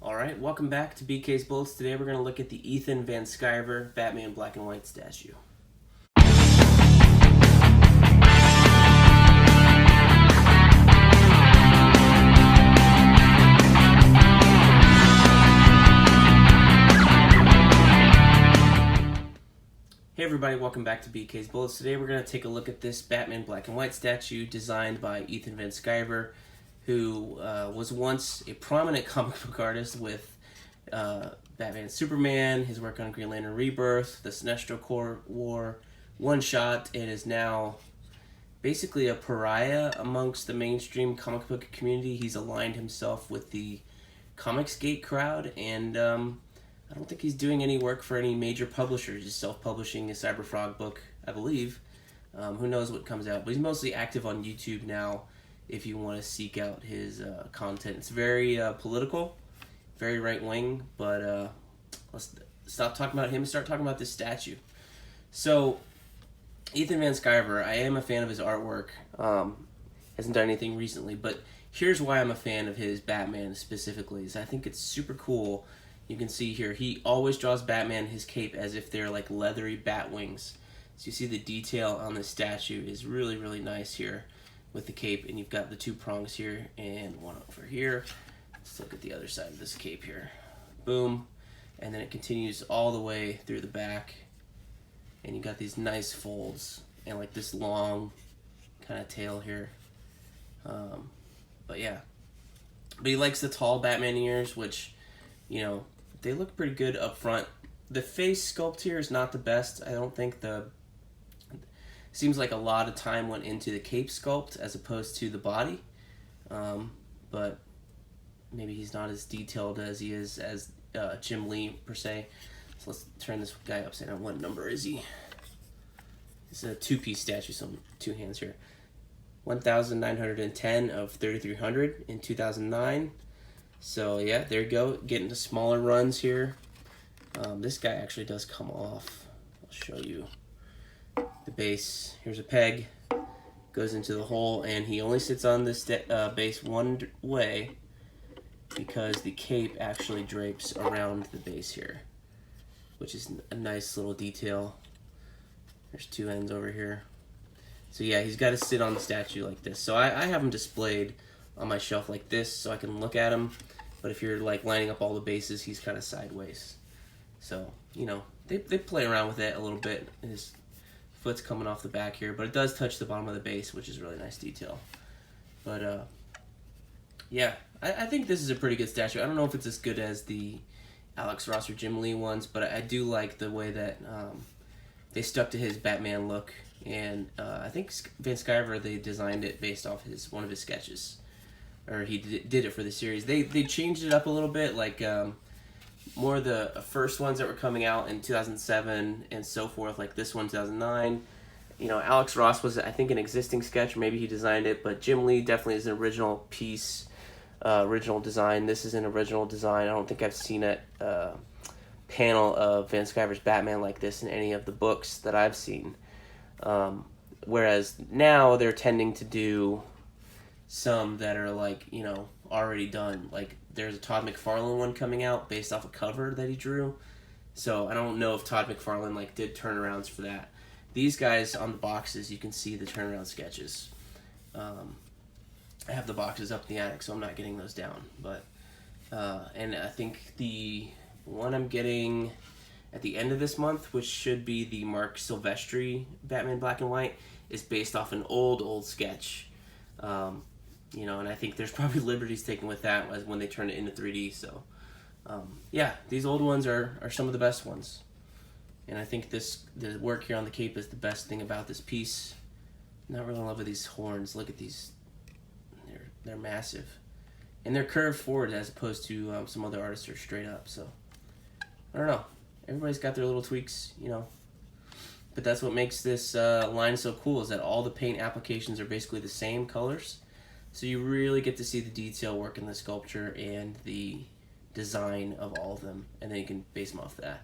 Alright, welcome back to BK's Bullets. Today we're going to look at the Ethan Van Sciver Batman Black and White statue. Hey everybody, welcome back to BK's Bullets. Today we're going to take a look at this Batman Black and White statue designed by Ethan Van Sciver, who was once a prominent comic book artist with Batman and Superman, his work on Green Lantern Rebirth, the Sinestro Corps War, One Shot, and is now basically a pariah amongst the mainstream comic book community. He's aligned himself with the Comicsgate crowd, and I don't think he's doing any work for any major publishers. He's self-publishing a Cyberfrog book, I believe. Who knows what comes out, but he's mostly active on YouTube now if you want to seek out his content. It's very political, very right-wing, but let's stop talking about him and start talking about this statue. So, Ethan Van Sciver, I am a fan of his artwork. Hasn't done anything recently, but here's why I'm a fan of his Batman specifically, is I think it's super cool. You can see here, he always draws Batman, his cape, as if they're like leathery bat wings. So you see the detail on the statue is really, really nice here with the cape, and you've got the two prongs here and one over here. Let's look at the other side of this cape here. Boom. And then it continues all the way through the back, and you got these nice folds and like this long kind of tail here. But yeah, but he likes the tall Batman ears, which, you know, they look pretty good up front. The face sculpt here is not the best. I don't think seems like a lot of time went into the cape sculpt as opposed to the body, but maybe he's not as detailed as he is as Jim Lee per se. So let's turn this guy upside down. What number is he? It's a two-piece statue, so two hands here. 1910 of 3300 in 2009. So yeah, there you go, getting to smaller runs here. This guy actually does come off. I'll show you the base. Here's a peg, goes into the hole, and he only sits on this base one way because the cape actually drapes around the base here, which is a nice little detail. There's two ends over here. So yeah, he's got to sit on the statue like this. So I have him displayed on my shelf like this so I can look at him, but if you're like lining up all the bases, he's kind of sideways. So, you know, they play around with it a little bit. His foot's coming off the back here, but it does touch the bottom of the base, which is really nice detail. But yeah, I think this is a pretty good statue. I don't know if it's as good as the Alex Ross or Jim Lee ones, but I do like the way that they stuck to his Batman look. And I think Van Sciver, they designed it based off one of his sketches, or he did it for the series. They changed it up a little bit, like more of the first ones that were coming out in 2007 and so forth, like this one 2009. You know, Alex Ross was, I think, an existing sketch, maybe he designed it, but Jim Lee definitely is an original piece, original design. This is an original design. I don't think I've seen a panel of Van Sciver's Batman like this in any of the books that I've seen. Whereas now they're tending to do some that are like, you know, already done. Like there's a Todd McFarlane one coming out based off a cover that he drew. So I don't know if Todd McFarlane like did turnarounds for that. These guys on the boxes, you can see the turnaround sketches. I have the boxes up in the attic, so I'm not getting those down. But and I think the one I'm getting at the end of this month, which should be the Mark Silvestri Batman Black and White, is based off an old sketch. You know, and I think there's probably liberties taken with that as when they turn it into 3D. So, yeah, these old ones are some of the best ones. And I think the work here on the cape is the best thing about this piece. I'm not really in love with these horns. Look at these. They're massive. And they're curved forward as opposed to some other artists are straight up. So, I don't know. Everybody's got their little tweaks, you know. But that's what makes this line so cool, is that all the paint applications are basically the same colors. So you really get to see the detail work in the sculpture and the design of all of them. And then you can base them off that.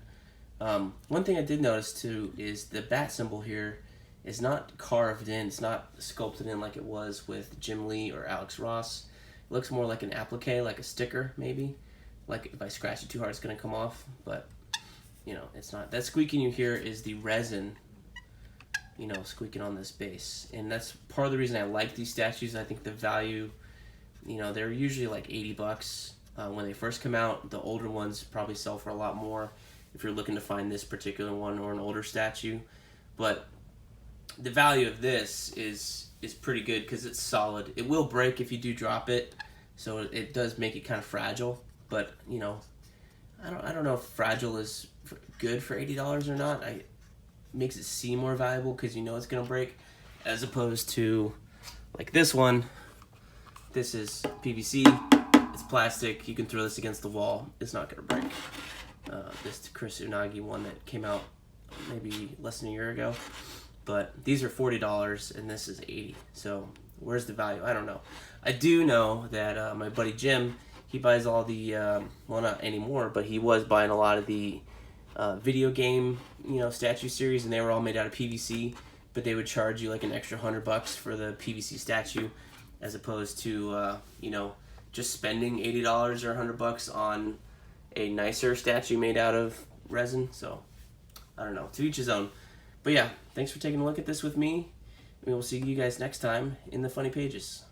One thing I did notice too is the bat symbol here is not carved in. It's not sculpted in like it was with Jim Lee or Alex Ross. It looks more like an applique, like a sticker maybe. like if I scratch it too hard, it's gonna come off. But you know, it's not. That squeaking you hear is the resin, you know, squeaking on this base, and that's part of the reason I like these statues. I think the value, you know, they're usually like $80 when they first come out. The older ones probably sell for a lot more if you're looking to find this particular one or an older statue. But the value of this is pretty good because it's solid. It will break if you do drop it, so it does make it kind of fragile. But you know, I don't know if fragile is good for $80 or not. It makes it seem more valuable because you know it's gonna break, as opposed to like this one. This is PVC. It's plastic. You can throw this against the wall. It's not gonna break. This Chris Unagi one that came out maybe less than a year ago. But these are $40 and this is $80. So where's the value? I don't know. I do know that my buddy Jim, he buys all the well, not anymore, but he was buying a lot of the video game, you know, statue series, and they were all made out of PVC. But they would charge you like an extra $100 for the PVC statue, as opposed to you know, just spending $80 or $100 on a nicer statue made out of resin. So I don't know. To each his own. But yeah, thanks for taking a look at this with me. We will see you guys next time in the funny pages.